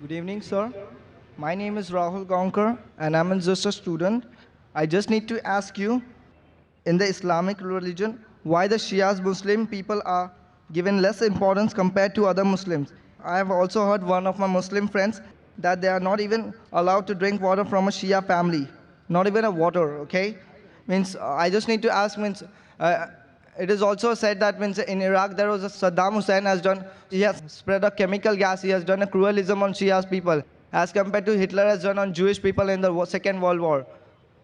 Good evening, sir. My name is Rahul Gaonkar, and I'm just a student. I just need to ask you, in the Islamic religion, why the Shias Muslim people are given less importance compared to other Muslims. I have also heard one of my Muslim friends that they are not even allowed to drink water from a Shia family, not even a water, okay? Means I just need to ask, it is also said that means in Iraq there was a Saddam Hussein has done, he has spread a chemical gas, he has done a cruelism on Shia's people, as compared to Hitler has done on Jewish people in the Second World War.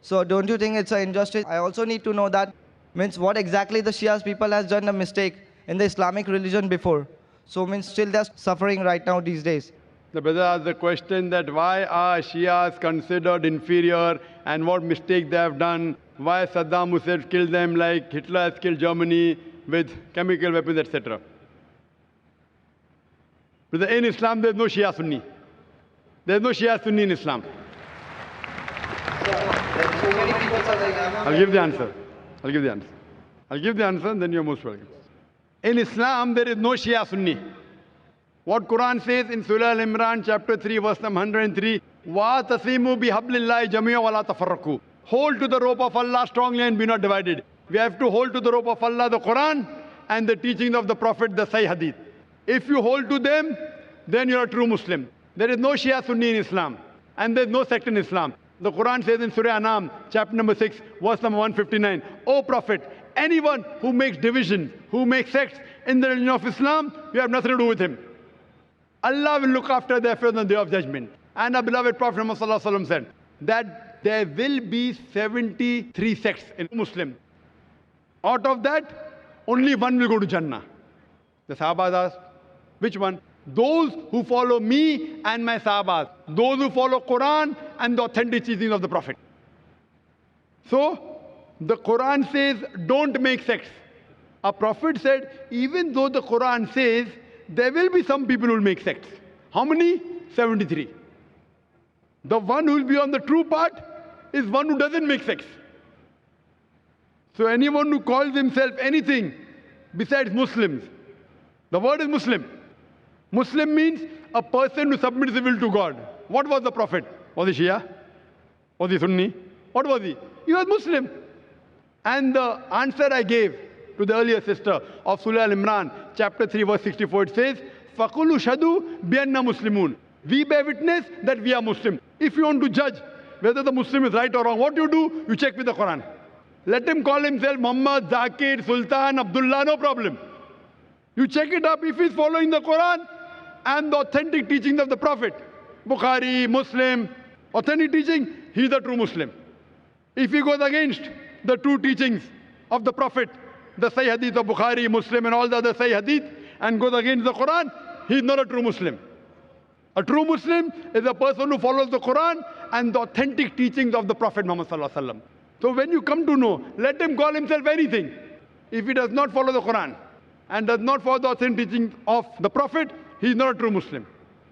So don't you think it's an injustice? I also need to know that means what exactly the Shia's people has done a mistake in the Islamic religion before. So means still they're suffering right now these days. The brother asked the question that why are Shias considered inferior and what mistake they have done, why Saddam Hussein killed them like Hitler has killed Germany with chemical weapons, etc. Brother, in Islam there is no Shia Sunni. There is no Shia Sunni in Islam. I'll give the answer. I'll give the answer. I'll give the answer and then you're most welcome. In Islam there is no Shia Sunni. What Quran says in Surah Al-Imran, chapter 3, verse number 103, وَاتَصِمُوا بِحَبْلِ اللَّهِ جَمِيعًا وَلَا تَفَرَّقُوا. Hold to the rope of Allah strongly and be not divided. We have to hold to the rope of Allah, the Quran, and the teachings of the Prophet, the Sahih Hadith. If you hold to them, then you're a true Muslim. There is no Shia Sunni in Islam, and there's no sect in Islam. The Quran says in Surah Anam, chapter number 6, verse number 159, O Prophet, anyone who makes division, who makes sects in the religion of Islam, you have nothing to do with him. Allah will look after their affairs on the day of judgment. And our beloved Prophet Muhammad said that there will be 73 sects in Muslim. Out of that, only one will go to Jannah. The Sahabas asked, which one? Those who follow me and my Sahabas. Those who follow Quran and the authentic teachings of the Prophet. So, the Quran says, don't make sects. Our Prophet said, even though the Quran says, there will be some people who will make sects. How many? 73. The one who will be on the true path is one who doesn't make sects. So anyone who calls himself anything besides Muslims, the word is Muslim. Muslim means a person who submits his will to God. What was the Prophet? Was he Shia? Was he Sunni? What was he? He was Muslim. And the answer I gave to the earlier sister of Surah Al-Imran, chapter 3, verse 64, it says, فَقُلُوا شَهَدُوا بِأَنَّا مُسْلِمُونَ. We bear witness that we are Muslim. If you want to judge whether the Muslim is right or wrong, what you do? You check with the Quran. Let him call himself Muhammad, Zakir, Sultan, Abdullah, no problem. You check it up if he's following the Quran and the authentic teachings of the Prophet. Bukhari, Muslim, authentic teaching, he's a true Muslim. If he goes against the true teachings of the Prophet, the Sahih Hadith of Bukhari, Muslim and all the other Sahih Hadith, and goes against the Quran, he's not a true Muslim. A true Muslim is a person who follows the Quran and the authentic teachings of the Prophet Muhammad sallallahu alaihi wasallam. So when you come to know, let him call himself anything. If he does not follow the Quran and does not follow the authentic teaching of the Prophet, he is not a true Muslim.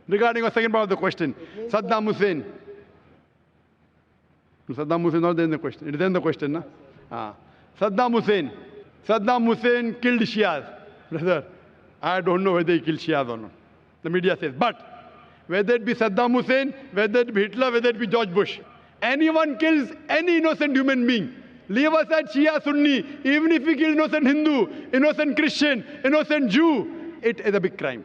Regarding the second part of the question, Saddam Hussein. Saddam Hussein is not there in the question. It is in the question, na? Saddam Hussein. Saddam Hussein killed Shias. Brother, I don't know whether he killed Shias or not. The media says. But whether it be Saddam Hussein, whether it be Hitler, whether it be George Bush, anyone kills any innocent human being, leave aside Shia, Sunni, even if he kills innocent Hindu, innocent Christian, innocent Jew, it is a big crime.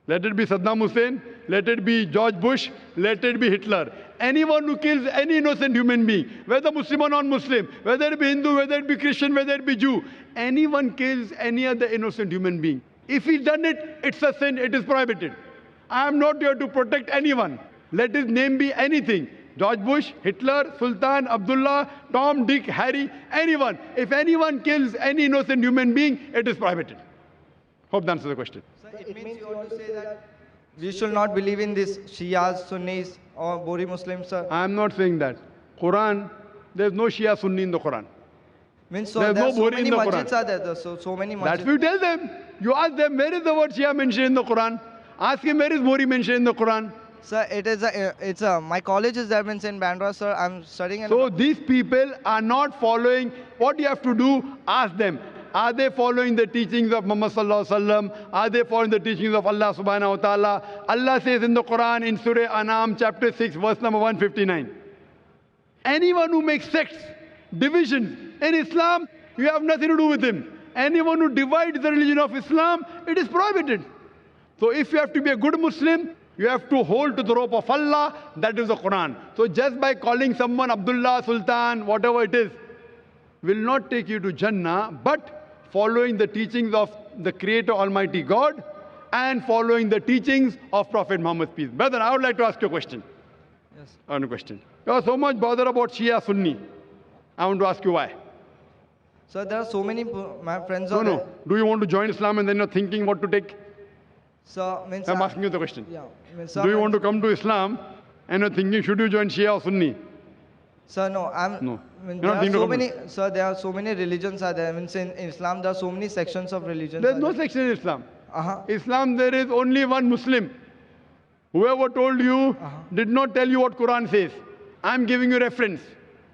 Let it be Saddam Hussein, let it be George Bush, let it be Hitler. Anyone who kills any innocent human being, whether Muslim or non-Muslim, whether it be Hindu, whether it be Christian, whether it be Jew, anyone kills any other innocent human being. If he's done it, it's a sin, it is prohibited. I am not here to protect anyone. Let his name be anything. George Bush, Hitler, Sultan, Abdullah, Tom, Dick, Harry, anyone. If anyone kills any innocent human being, it is prohibited. Hope that answers the question. So it means you want to say that we should not believe in this Shias, Sunnis or Bori Muslims, sir? I am not saying that. Quran, there is no Shia Sunni in the Quran. Means so There's no so Bori many in the masjids Quran. are there, so many masjids. That's what you tell them. You ask them, where is the word Shia mentioned in the Quran? Ask him, where is Bori mentioned in the Quran? Sir, my college is there, means in Bandra, sir. I'm studying in... So these people are not following. What you have to do, ask them. Are they following the teachings of Muhammad sallallahu alaihi wasallam? Are they following the teachings of Allah subhanahu wa ta'ala? Allah says in the Quran in Surah An'am chapter 6 verse number 159. Anyone who makes sects, divisions in Islam, you have nothing to do with him. Anyone who divides the religion of Islam, it is prohibited. So if you have to be a good Muslim, you have to hold to the rope of Allah, that is the Quran. So just by calling someone Abdullah, Sultan, whatever it is, will not take you to Jannah, but following the teachings of the Creator Almighty God and following the teachings of Prophet Muhammad, peace. Brother, I would like to ask you a question. Yes. One question. You are so much bothered about Shia, Sunni. I want to ask you why. So there are so many, my friends No, are no. there. Do you want to join Islam and then you're thinking what to take? So, means I'm asking you the question. Yeah. Means, Do you want to come to Islam and you're thinking, should you join Shia or Sunni? Sir, no, No. Means You're there not are thinking so of many, sir, there are so many religions are there. Means in Islam, there are so many sections of religions. There's no section in Islam. Uh-huh. Islam, there is only one Muslim. Whoever told you did not tell you what Quran says. I'm giving you reference.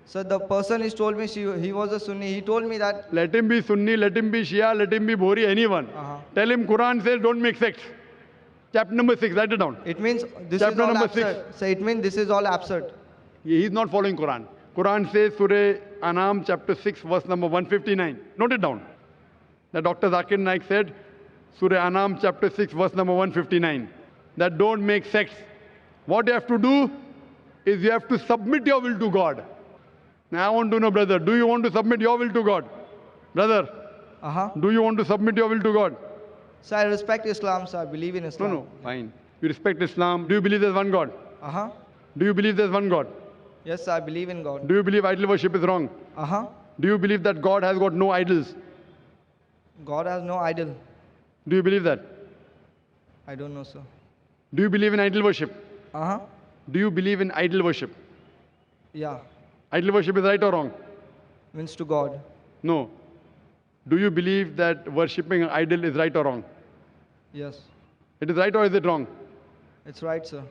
So the person is told me he was a Sunni. He told me that. Let him be Sunni, let him be Shia, let him be Bhori, anyone. Tell him Quran says don't make sects. Chapter number 6, write it down. It means this Chapter is all number absurd. 6. So it means this is all absurd. He's not following Quran. Quran says Surah An'am chapter 6 verse number 159. Note it down. The Dr. ZakirNaik said, Surah An'am chapter 6 verse number 159. That don't make sects. What you have to do is you have to submit your will to God. Now I want to know, brother, do you want to submit your will to God? Brother, do you want to submit your will to God? So I respect Islam, so I believe in Islam. No, fine. You respect Islam. Do you believe there's one God? Do you believe there's one God? Yes, I believe in God. Do you believe idol worship is wrong? Do you believe that God has got no idols? God has no idol. Do you believe that? I don't know, sir. Do you believe in idol worship? Do you believe in idol worship? Yeah. Idol worship is right or wrong? Means to God. No. Do you believe that worshipping an idol is right or wrong? Yes. It is right or is it wrong? It's right, sir.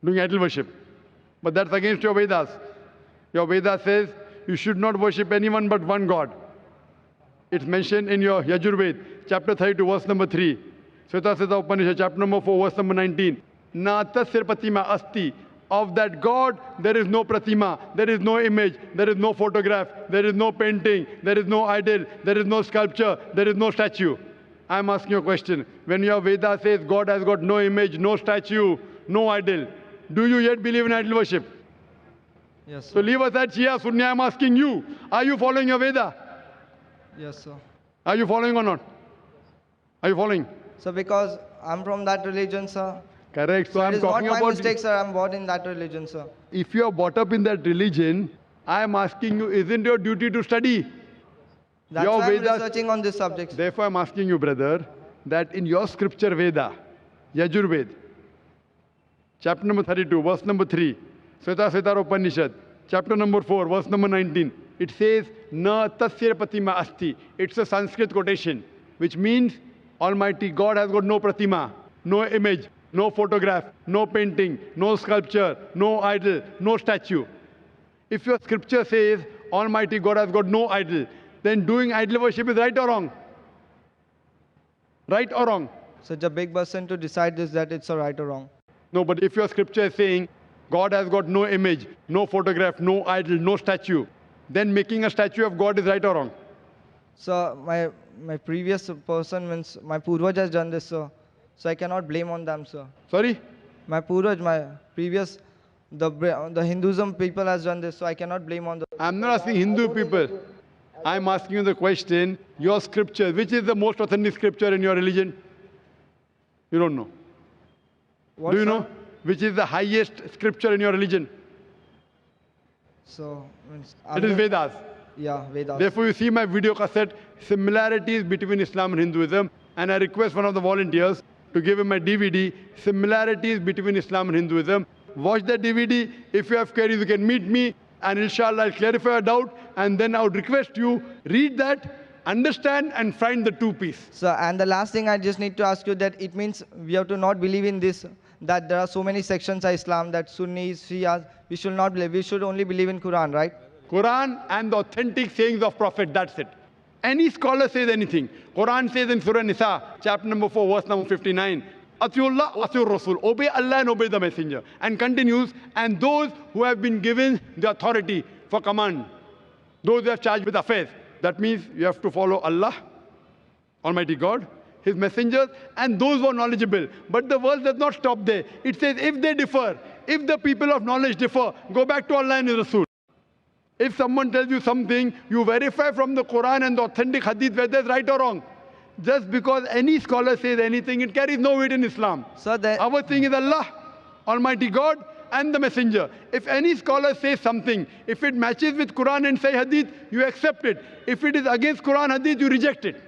Doing idol worship. But that's against your Vedas. Your Vedas says you should not worship anyone but one God. It's mentioned in your Yajurved, chapter 32, verse number 3. Sveta Upanishad, chapter number 4, verse number 19. Na tasir pratima asti. Of that God, there is no pratima, there is no image, there is no photograph, there is no painting, there is no idol, there is no sculpture, there is no statue. I'm asking you a question. When your Veda says God has got no image, no statue, no idol, do you yet believe in idol worship? Yes, sir. So leave aside Shia, Sunni. I'm asking you, are you following your Veda? Yes, sir. Are you following or not? Are you following? So because I'm from that religion, sir. Correct. So It I'm is not talking my about mistake, sir. I'm born in that religion, sir. if you are brought up in that religion, I am asking you, isn't your duty to study? That's Your why I'm Vedas- researching on this subject. Therefore, I'm asking you, brother, that in your scripture Veda, Yajurved, chapter number 32, verse number 3, Sveta Upanishad, chapter number 4, verse number 19, it says, Na tasya pratima asti. It's a Sanskrit quotation, which means Almighty God has got no pratima, no image, no photograph, no painting, no sculpture, no idol, no statue. If your scripture says Almighty God has got no idol, then doing idol worship is right or wrong? Right or wrong? Such a big person to decide this, that it's a right or wrong. No, but if your scripture is saying God has got no image, no photograph, no idol, no statue, then making a statue of God is right or wrong? So my previous person means my Purvaj has done this, sir. So I cannot blame on them, sir. Sorry? My Purvaj, my previous, the Hinduism people has done this, so I cannot blame on the. I'm not asking Hindu people. I'm asking you the question, your scripture, which is the most authentic scripture in your religion? You don't know. What, Do you sir? know? Which is the highest scripture in your religion? So means It is Vedas. Yeah, Vedas. Therefore, you see my video cassette, similarities between Islam and Hinduism, and I request one of the volunteers to give him my DVD, similarities between Islam and Hinduism. Watch that DVD. If you have queries, you can meet me, and inshallah, I'll clarify your doubt, and then I would request you, read that, understand, and find the two piece. So, and the last thing I just need to ask you that it means we have to not believe in this, that there are so many sections of Islam, that Sunnis, Shias, we should not believe. We should only believe in Quran, right? Quran and the authentic sayings of Prophet, that's it. any scholar says anything, Quran says in Surah Nisa, chapter number 4, verse number 59, Atiullah, Atiur Rasul, obey Allah and obey the Messenger. And continues, and those who have been given the authority for command, those who have charged with affairs, that means you have to follow Allah, Almighty God, His messengers, and those who are knowledgeable. But the verse does not stop there. It says, if they differ, if the people of knowledge differ, go back to Allah and His Rasul. If someone tells you something, you verify from the Quran and the authentic Hadith whether it's right or wrong. Just because any scholar says anything, it carries no weight in Islam. So our thing is Allah, Almighty God, and the Messenger. If any scholar says something, if it matches with Quran and Sahih Hadith, you accept it. If it is against Quran Hadith, you reject it.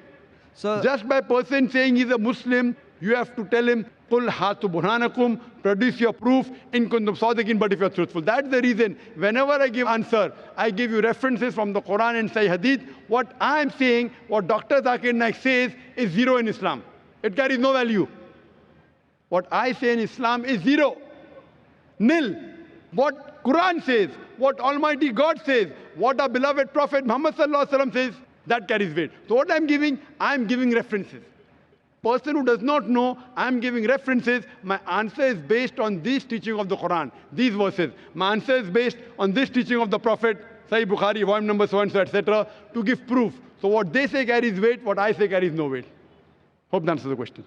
So just by person saying he's a Muslim, you have to tell him, Qul hatu burhanakum, produce your proof in kuntum sadiqin, but if you're truthful. That's the reason whenever I give answer, I give you references from the Quran and Sahih Hadith. What I'm saying, what Dr. Zakir Naik says is zero in Islam. It carries no value. What I say in Islam is zero. Nil. What Quran says, what Almighty God says, what our beloved Prophet Muhammad sallallahu alaihi wasallam says, that carries weight. So what I'm giving references. Person who does not know, I'm giving references. My answer is based on this teaching of the Quran, these verses. My answer is based on this teaching of the Prophet, Sahih Bukhari, volume number so and so, etc., to give proof. So what they say carries weight, what I say carries no weight. Hope that answers the question.